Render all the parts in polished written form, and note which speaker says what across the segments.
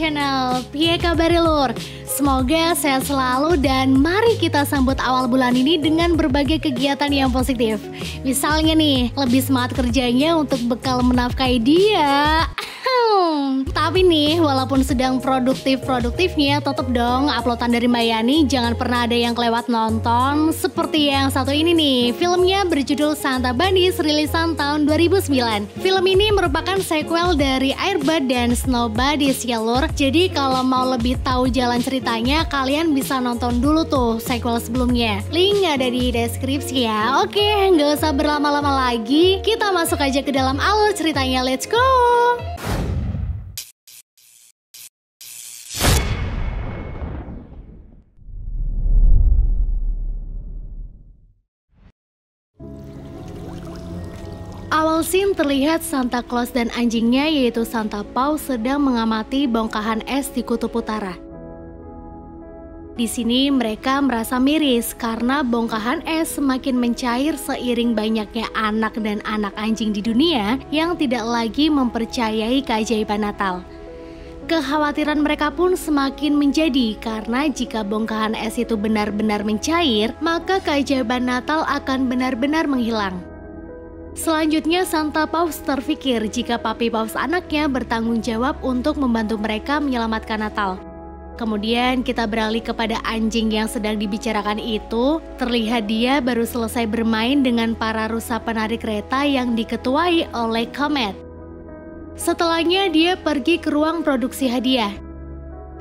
Speaker 1: channel. Piye kabare lur? Semoga sehat selalu dan mari kita sambut awal bulan ini dengan berbagai kegiatan yang positif. Misalnya nih, lebih semangat kerjanya untuk bekal menafkahi dia. Tapi nih, walaupun sedang produktifnya, tetep dong uploadan dari Mbak Yani jangan pernah ada yang kelewat nonton. Seperti yang satu ini nih, filmnya berjudul Santa Bunnies, rilisan tahun 2009. Film ini merupakan sequel dari Air Bud dan Snow Bunnies ya lur. Jadi kalau mau lebih tahu jalan ceritanya, kalian bisa nonton dulu tuh sequel sebelumnya. Link ada di deskripsi ya. Oke, nggak usah berlama-lama lagi, kita masuk aja ke dalam alur ceritanya. Let's go! Awal scene terlihat Santa Claus dan anjingnya yaitu Santa Paws sedang mengamati bongkahan es di kutub utara. Di sini mereka merasa miris karena bongkahan es semakin mencair seiring banyaknya anak dan anak anjing di dunia yang tidak lagi mempercayai keajaiban Natal. Kekhawatiran mereka pun semakin menjadi karena jika bongkahan es itu benar-benar mencair, maka keajaiban Natal akan benar-benar menghilang. Selanjutnya Santa Paws terpikir jika Papi Paws anaknya bertanggung jawab untuk membantu mereka menyelamatkan Natal. Kemudian kita beralih kepada anjing yang sedang dibicarakan itu. Terlihat dia baru selesai bermain dengan para rusa penarik kereta yang diketuai oleh Comet. Setelahnya dia pergi ke ruang produksi hadiah,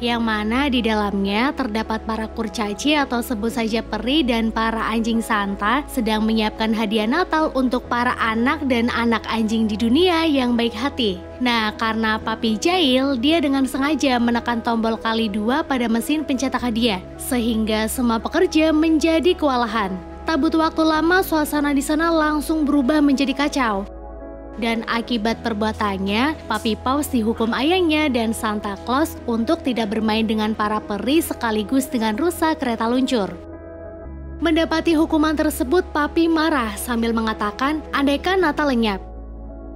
Speaker 1: yang mana di dalamnya terdapat para kurcaci atau sebut saja peri dan para anjing Santa sedang menyiapkan hadiah Natal untuk para anak dan anak anjing di dunia yang baik hati. Nah, karena Papi jahil, dia dengan sengaja menekan tombol kali 2 pada mesin pencetak hadiah, sehingga semua pekerja menjadi kewalahan. Tak butuh waktu lama, suasana di sana langsung berubah menjadi kacau. Dan akibat perbuatannya, Papi Paws dihukum ayahnya dan Santa Claus untuk tidak bermain dengan para peri sekaligus dengan rusa kereta luncur. Mendapati hukuman tersebut, Papi marah sambil mengatakan, andaikan Natal lenyap.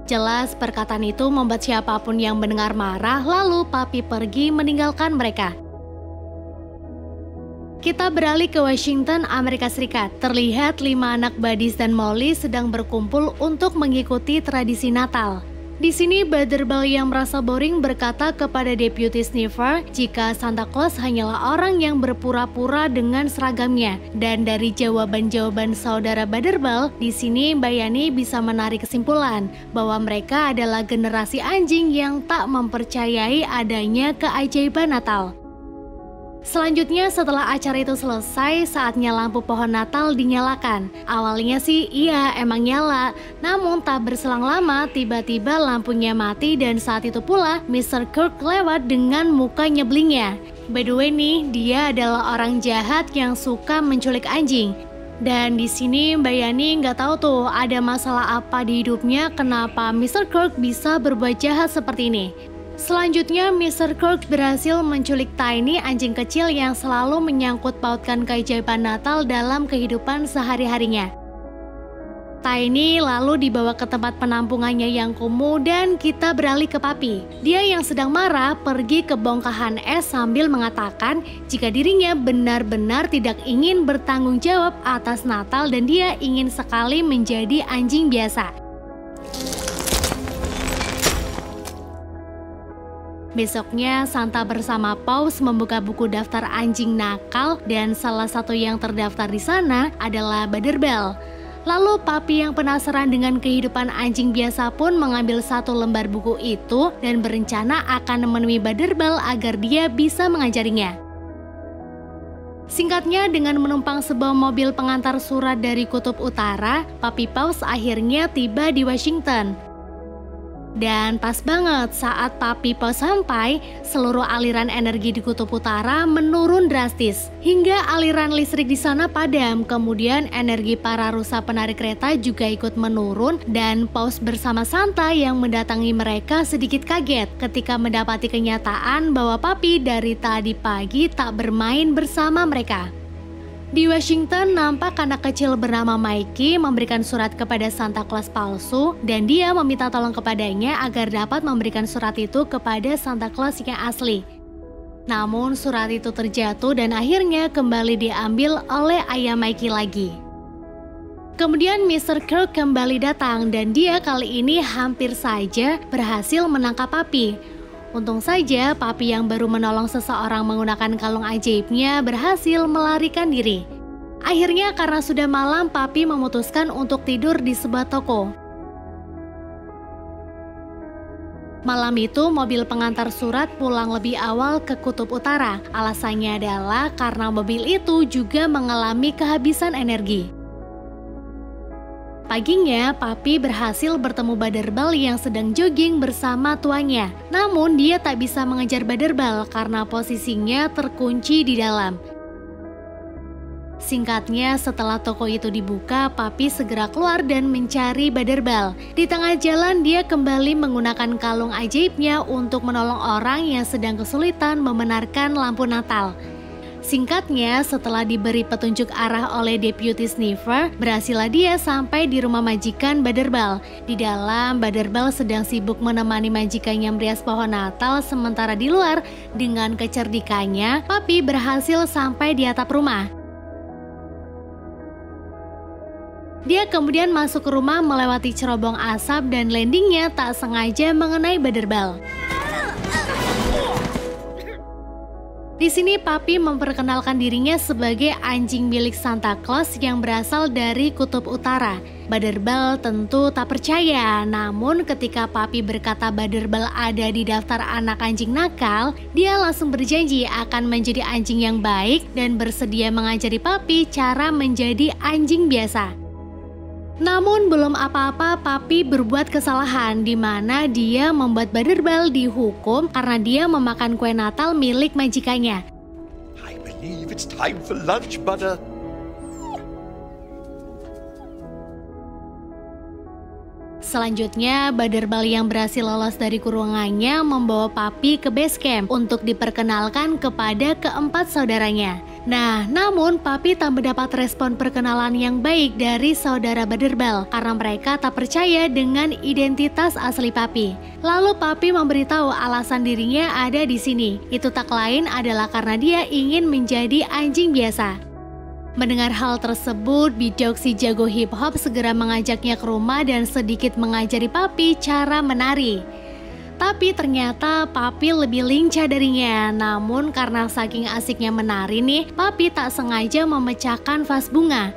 Speaker 1: Jelas perkataan itu membuat siapapun yang mendengar marah, lalu Papi pergi meninggalkan mereka. Kita beralih ke Washington, Amerika Serikat. Terlihat 5 anak Buddies dan Molly sedang berkumpul untuk mengikuti tradisi Natal. Di sini Butterball yang merasa boring berkata kepada Deputy Sniffer jika Santa Claus hanyalah orang yang berpura-pura dengan seragamnya. Dan dari jawaban-jawaban saudara Butterball, di sini Mbak Yani bisa menarik kesimpulan bahwa mereka adalah generasi anjing yang tak mempercayai adanya keajaiban Natal. Selanjutnya setelah acara itu selesai, saatnya lampu pohon Natal dinyalakan. Awalnya sih iya emang nyala, namun tak berselang lama tiba-tiba lampunya mati dan saat itu pula Mr. Kirk lewat dengan muka nyeblingnya. By the way nih, dia adalah orang jahat yang suka menculik anjing. Dan di sini Mbak Yani nggak tahu tuh ada masalah apa di hidupnya kenapa Mr. Kirk bisa berbuat jahat seperti ini. Selanjutnya, Mr. Kirk berhasil menculik Tiny, anjing kecil yang selalu menyangkut pautkan keajaiban Natal dalam kehidupan sehari-harinya. Tiny lalu dibawa ke tempat penampungannya yang kumuh dan kita beralih ke Papi. Dia yang sedang marah pergi ke bongkahan es sambil mengatakan jika dirinya benar-benar tidak ingin bertanggung jawab atas Natal dan dia ingin sekali menjadi anjing biasa. Besoknya, Santa bersama Paws membuka buku daftar anjing nakal dan salah satu yang terdaftar di sana adalah Butterball. Lalu Papi yang penasaran dengan kehidupan anjing biasa pun mengambil satu lembar buku itu dan berencana akan menemui Butterball agar dia bisa mengajarinya. Singkatnya, dengan menumpang sebuah mobil pengantar surat dari kutub utara, Papi Paws akhirnya tiba di Washington. Dan pas banget saat Papi Paws sampai, seluruh aliran energi di kutub utara menurun drastis. Hingga aliran listrik di sana padam, kemudian energi para rusa penarik kereta juga ikut menurun dan Paws bersama Santa yang mendatangi mereka sedikit kaget ketika mendapati kenyataan bahwa Papi dari tadi pagi tak bermain bersama mereka. Di Washington, nampak anak kecil bernama Mikey memberikan surat kepada Santa Claus palsu dan dia meminta tolong kepadanya agar dapat memberikan surat itu kepada Santa Claus yang asli. Namun surat itu terjatuh dan akhirnya kembali diambil oleh ayah Mikey lagi. Kemudian Mr. Crook kembali datang dan dia kali ini hampir saja berhasil menangkap Papi. Untung saja Papi yang baru menolong seseorang menggunakan kalung ajaibnya berhasil melarikan diri. Akhirnya karena sudah malam, Papi memutuskan untuk tidur di sebuah toko. Malam itu mobil pengantar surat pulang lebih awal ke Kutub Utara. Alasannya adalah karena mobil itu juga mengalami kehabisan energi. Paginya, Papi berhasil bertemu Baderbal yang sedang jogging bersama tuannya. Namun dia tak bisa mengejar Baderbal karena posisinya terkunci di dalam. Singkatnya, setelah toko itu dibuka, Papi segera keluar dan mencari Baderbal. Di tengah jalan, dia kembali menggunakan kalung ajaibnya untuk menolong orang yang sedang kesulitan membenarkan lampu Natal. Singkatnya, setelah diberi petunjuk arah oleh Deputy Sniffer, berhasillah dia sampai di rumah majikan Baderbal. Di dalam, Baderbal sedang sibuk menemani majikannya merias pohon Natal, sementara di luar, dengan kecerdikannya, Papi berhasil sampai di atap rumah. Dia kemudian masuk ke rumah melewati cerobong asap dan landingnya tak sengaja mengenai Baderbal. Di sini Papi memperkenalkan dirinya sebagai anjing milik Santa Claus yang berasal dari Kutub Utara. Baderbal tentu tak percaya, namun ketika Papi berkata Baderbal ada di daftar anak anjing nakal, dia langsung berjanji akan menjadi anjing yang baik dan bersedia mengajari Papi cara menjadi anjing biasa. Namun belum apa-apa, Papi berbuat kesalahan di mana dia membuat Baderbal dihukum karena dia memakan kue Natal milik majikannya.
Speaker 2: I believe it's time for lunch, Butter.
Speaker 1: Selanjutnya, Baderbal yang berhasil lolos dari kurungannya membawa Papi ke base camp untuk diperkenalkan kepada keempat saudaranya. Nah, namun Papi tak mendapat respon perkenalan yang baik dari saudara Baderbal karena mereka tak percaya dengan identitas asli Papi. Lalu Papi memberitahu alasan dirinya ada di sini. Itu tak lain adalah karena dia ingin menjadi anjing biasa. Mendengar hal tersebut, Bidok si jago hip hop segera mengajaknya ke rumah dan sedikit mengajari Papi cara menari. Tapi ternyata Papi lebih lincah darinya. Namun karena saking asiknya menari nih, Papi tak sengaja memecahkan vas bunga.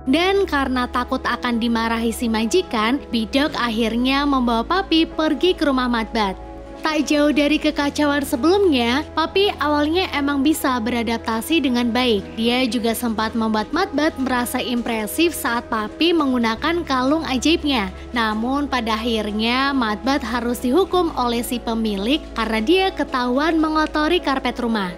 Speaker 1: Dan karena takut akan dimarahi si majikan, Bidok akhirnya membawa Papi pergi ke rumah Madbat. Tak jauh dari kekacauan sebelumnya, Papi awalnya emang bisa beradaptasi dengan baik. Dia juga sempat membuat Madbat merasa impresif saat Papi menggunakan kalung ajaibnya. Namun pada akhirnya Madbat harus dihukum oleh si pemilik karena dia ketahuan mengotori karpet rumah.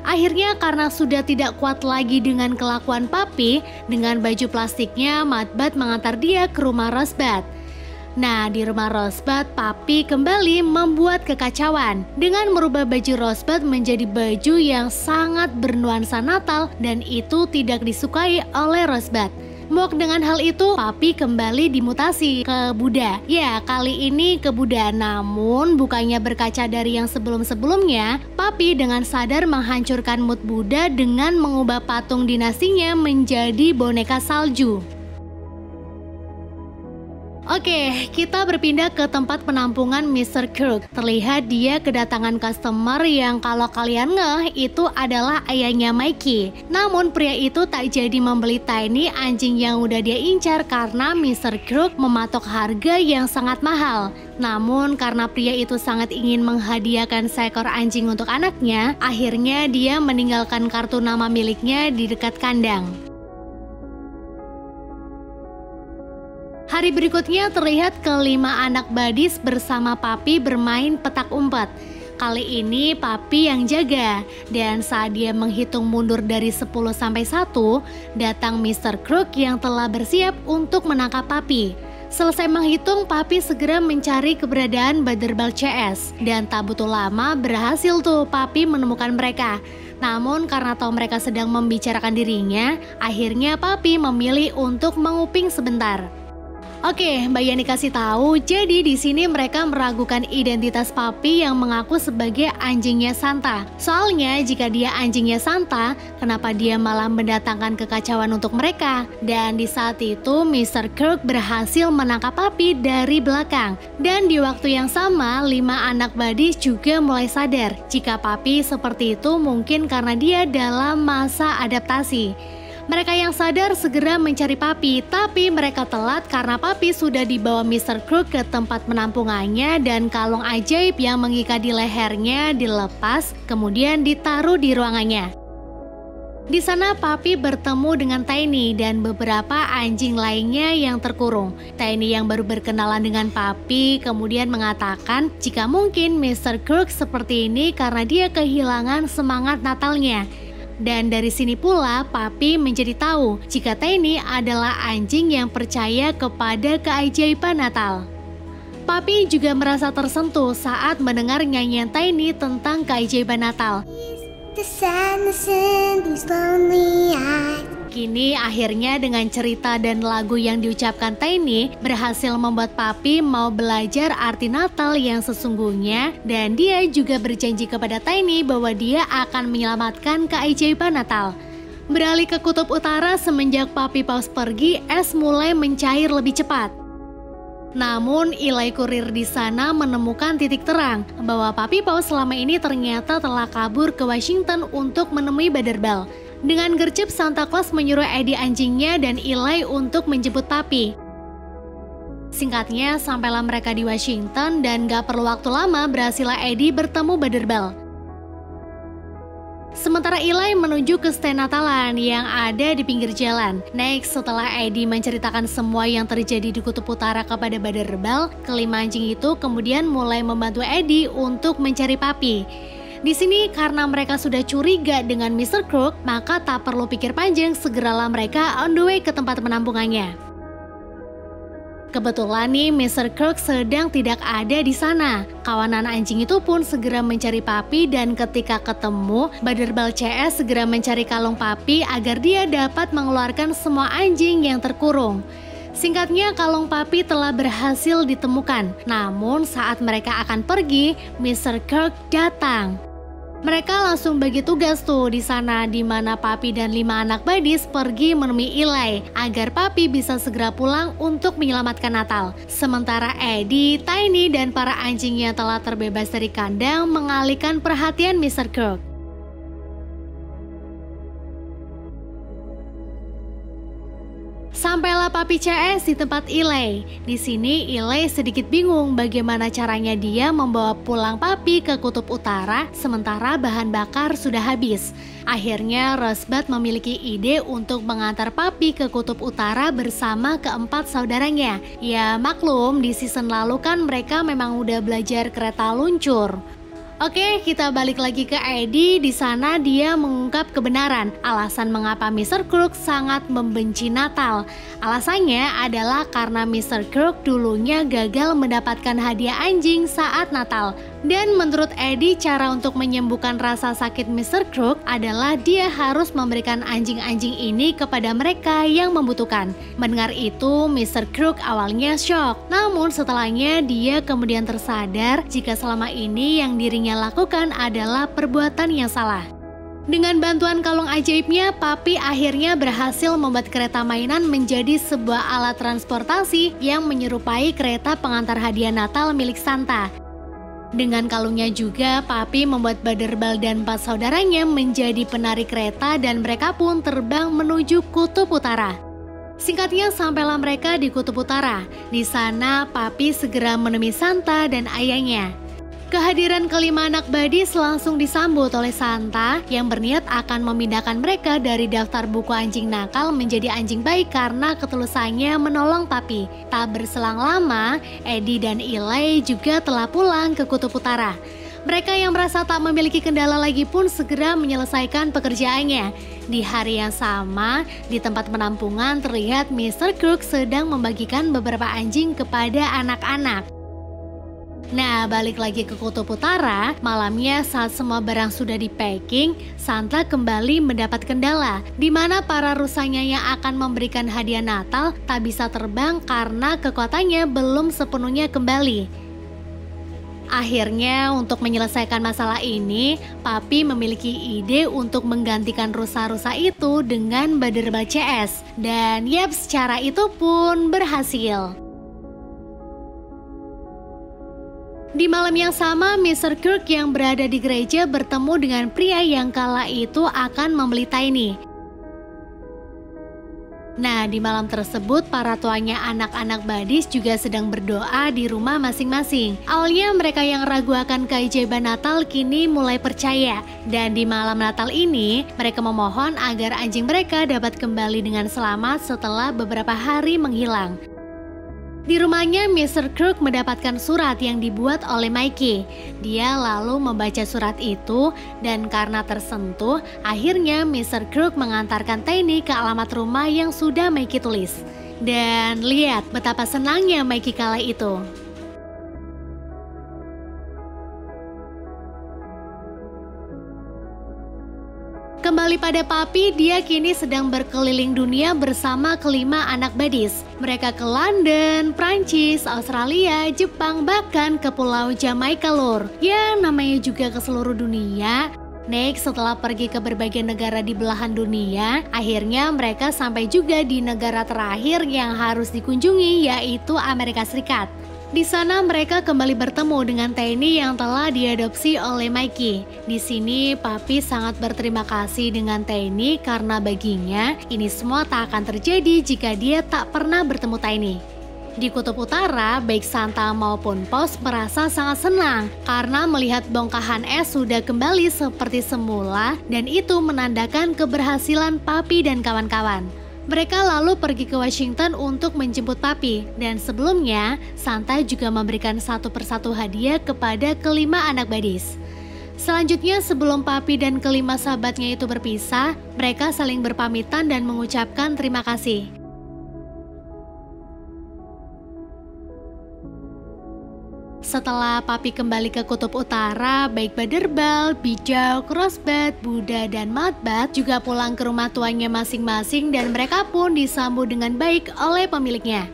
Speaker 1: Akhirnya karena sudah tidak kuat lagi dengan kelakuan Papi, dengan baju plastiknya Madbat mengantar dia ke rumah Rosebud. Nah, di rumah Rosebud, Papi kembali membuat kekacauan dengan merubah baju Rosebud menjadi baju yang sangat bernuansa Natal dan itu tidak disukai oleh Rosebud. Muak dengan hal itu, Papi kembali dimutasi ke Buddha. Ya, kali ini ke Buddha, namun bukannya berkaca dari yang sebelum-sebelumnya, Papi dengan sadar menghancurkan mood Buddha dengan mengubah patung dinastinya menjadi boneka salju. Oke, kita berpindah ke tempat penampungan Mr. Crook. Terlihat dia kedatangan customer yang kalau kalian ngeh itu adalah ayahnya Mikey. Namun pria itu tak jadi membeli Tiny, anjing yang udah dia incar karena Mr. Crook mematok harga yang sangat mahal. Namun karena pria itu sangat ingin menghadiahkan seekor anjing untuk anaknya, akhirnya dia meninggalkan kartu nama miliknya di dekat kandang. Hari berikutnya terlihat kelima anak badis bersama Papi bermain petak umpet. Kali ini Papi yang jaga, dan saat dia menghitung mundur dari 10 sampai 1, datang Mr. Crook yang telah bersiap untuk menangkap Papi. Selesai menghitung, Papi segera mencari keberadaan Baderbal CS, dan tak butuh lama berhasil tuh Papi menemukan mereka. Namun karena tahu mereka sedang membicarakan dirinya, akhirnya Papi memilih untuk menguping sebentar. Oke, Mbak Yani kasih tahu, jadi di sini mereka meragukan identitas Papi yang mengaku sebagai anjingnya Santa. Soalnya jika dia anjingnya Santa, kenapa dia malah mendatangkan kekacauan untuk mereka? Dan di saat itu, Mr. Kirk berhasil menangkap Papi dari belakang. Dan di waktu yang sama, 5 anak badis juga mulai sadar jika Papi seperti itu mungkin karena dia dalam masa adaptasi. Mereka yang sadar segera mencari Papi, tapi mereka telat karena Papi sudah dibawa Mr. Crook ke tempat penampungannya dan kalung ajaib yang mengikat di lehernya dilepas, kemudian ditaruh di ruangannya. Di sana Papi bertemu dengan Tiny dan beberapa anjing lainnya yang terkurung. Tiny yang baru berkenalan dengan Papi kemudian mengatakan jika mungkin Mr. Crook seperti ini karena dia kehilangan semangat Natalnya. Dan dari sini pula Papi menjadi tahu jika Tiny adalah anjing yang percaya kepada keajaiban Natal. Papi juga merasa tersentuh saat mendengar nyanyian Tiny tentang keajaiban Natal. Kini akhirnya dengan cerita dan lagu yang diucapkan Tiny berhasil membuat Papi mau belajar arti Natal yang sesungguhnya, dan dia juga berjanji kepada Tiny bahwa dia akan menyelamatkan keajaiban Natal. Beralih ke kutub utara, semenjak Papi Paus pergi, es mulai mencair lebih cepat. Namun Eli kurir di sana menemukan titik terang bahwa Papi Paus selama ini ternyata telah kabur ke Washington untuk menemui Butterball. Dengan gercep, Santa Claus menyuruh Eddie anjingnya dan Eli untuk menjemput Papi. Singkatnya, sampailah mereka di Washington dan gak perlu waktu lama berhasillah Eddie bertemu Butterball. Sementara Eli menuju ke stand Natalan yang ada di pinggir jalan. Next, setelah Eddie menceritakan semua yang terjadi di kutub utara kepada Butterball, kelima anjing itu kemudian mulai membantu Eddie untuk mencari Papi. Di sini karena mereka sudah curiga dengan Mr. Crook, maka tak perlu pikir panjang, segeralah mereka on the way ke tempat penampungannya. Kebetulan nih Mr. Crook sedang tidak ada di sana. Kawanan anjing itu pun segera mencari Papi dan ketika ketemu, Butterball CS segera mencari kalung Papi agar dia dapat mengeluarkan semua anjing yang terkurung. Singkatnya, kalung Papi telah berhasil ditemukan. Namun saat mereka akan pergi, Mr. Kirk datang. Mereka langsung bagi tugas tuh di sana di mana Papi dan 5 anak badis pergi menemui Eli agar Papi bisa segera pulang untuk menyelamatkan Natal. Sementara Eddie, Tiny dan para anjingnya telah terbebas dari kandang mengalihkan perhatian Mr. Kirk. Sampailah Papi CS di tempat Eli. Di sini Eli sedikit bingung bagaimana caranya dia membawa pulang Papi ke kutub utara sementara bahan bakar sudah habis. Akhirnya Rosebud memiliki ide untuk mengantar Papi ke kutub utara bersama keempat saudaranya. Ya maklum, di season lalu kan mereka memang udah belajar kereta luncur. Oke, kita balik lagi ke Eddie. Di sana dia mengungkap kebenaran alasan mengapa Mr. Crook sangat membenci Natal. Alasannya adalah karena Mr. Crook dulunya gagal mendapatkan hadiah anjing saat Natal. Dan menurut Eddie, cara untuk menyembuhkan rasa sakit Mr. Crook adalah dia harus memberikan anjing-anjing ini kepada mereka yang membutuhkan. Mendengar itu, Mr. Crook awalnya shock. Namun setelahnya dia kemudian tersadar jika selama ini yang dirinya lakukan adalah perbuatan yang salah. Dengan bantuan kalung ajaibnya, Papi akhirnya berhasil membuat kereta mainan menjadi sebuah alat transportasi yang menyerupai kereta pengantar hadiah Natal milik Santa. Dengan kalungnya juga, Papi membuat Butterball dan 4 saudaranya menjadi penari kereta dan mereka pun terbang menuju kutub utara. Singkatnya, sampailah mereka di kutub utara. Di sana, Papi segera menemui Santa dan ayahnya. Kehadiran kelima anak badis langsung disambut oleh Santa yang berniat akan memindahkan mereka dari daftar buku anjing nakal menjadi anjing baik karena ketulusannya menolong Papi. Tak berselang lama, Eddie dan Eli juga telah pulang ke kutub utara. Mereka yang merasa tak memiliki kendala lagi pun segera menyelesaikan pekerjaannya. Di hari yang sama, di tempat penampungan terlihat Mr. Crook sedang membagikan beberapa anjing kepada anak-anak. Nah, balik lagi ke Kutub Utara, malamnya saat semua barang sudah di-packing, Santa kembali mendapat kendala, di mana para rusanya yang akan memberikan hadiah Natal tak bisa terbang karena kekuatannya belum sepenuhnya kembali. Akhirnya, untuk menyelesaikan masalah ini, Papi memiliki ide untuk menggantikan rusa-rusa itu dengan Baderbal CS. Dan yaps, cara itu pun berhasil. Di malam yang sama, Mr. Kirk yang berada di gereja bertemu dengan pria yang kala itu akan membeli Tiny. Nah, di malam tersebut para tuanya anak-anak Badis juga sedang berdoa di rumah masing-masing. Awalnya mereka yang ragu akan keajaiban Natal kini mulai percaya. Dan di malam Natal ini, mereka memohon agar anjing mereka dapat kembali dengan selamat setelah beberapa hari menghilang. Di rumahnya, Mr. Kirk mendapatkan surat yang dibuat oleh Mikey. Dia lalu membaca surat itu dan karena tersentuh, akhirnya Mr. Kirk mengantarkan Tiny ke alamat rumah yang sudah Mikey tulis. Dan lihat betapa senangnya Mikey kala itu. Kembali pada Papi, dia kini sedang berkeliling dunia bersama kelima anak Badis. Mereka ke London, Prancis, Australia, Jepang, bahkan ke Pulau Jamaika lor. Ya, namanya juga ke seluruh dunia. Next, setelah pergi ke berbagai negara di belahan dunia, akhirnya mereka sampai juga di negara terakhir yang harus dikunjungi, yaitu Amerika Serikat. Di sana mereka kembali bertemu dengan Tiny yang telah diadopsi oleh Mikey. Di sini Papi sangat berterima kasih dengan Tiny karena baginya ini semua tak akan terjadi jika dia tak pernah bertemu Tiny. Di Kutub Utara, baik Santa maupun Paus merasa sangat senang karena melihat bongkahan es sudah kembali seperti semula dan itu menandakan keberhasilan Papi dan kawan-kawan. Mereka lalu pergi ke Washington untuk menjemput Papi, dan sebelumnya Santa juga memberikan satu persatu hadiah kepada kelima anak Badis. Selanjutnya, sebelum Papi dan kelima sahabatnya itu berpisah, mereka saling berpamitan dan mengucapkan terima kasih. Setelah Papi kembali ke Kutub Utara, baik Baderbal, Bijou, Rosebud, Buddha, dan Mudbud juga pulang ke rumah tuanya masing-masing dan mereka pun disambut dengan baik oleh pemiliknya.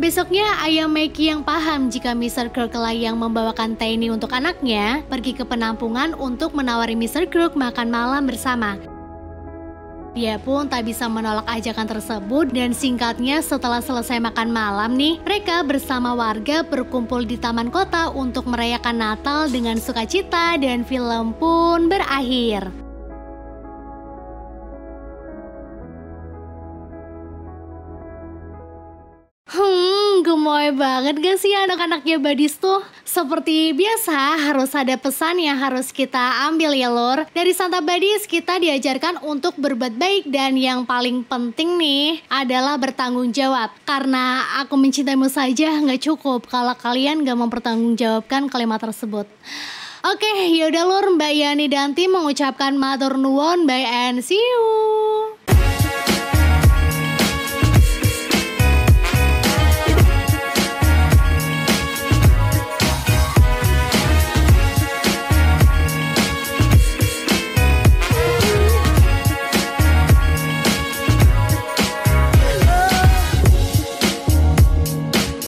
Speaker 1: Besoknya, ayah Mikey yang paham jika Mr. Kirk lah yang membawakan Tiny untuk anaknya, pergi ke penampungan untuk menawari Mr. Kirk makan malam bersama. Dia pun tak bisa menolak ajakan tersebut dan singkatnya setelah selesai makan malam nih, mereka bersama warga berkumpul di taman kota untuk merayakan Natal dengan sukacita dan film pun berakhir. Gemoy banget gak sih anak-anaknya Badis tuh? Seperti biasa harus ada pesan yang harus kita ambil ya lor. Dari Santa Badis kita diajarkan untuk berbuat baik dan yang paling penting nih adalah bertanggung jawab. Karena aku mencintaimu saja gak cukup kalau kalian gak mempertanggungjawabkan kalimat tersebut. Oke, yaudah lor, Mbak Yani dan tim mengucapkan matur nuwun, bye and see you.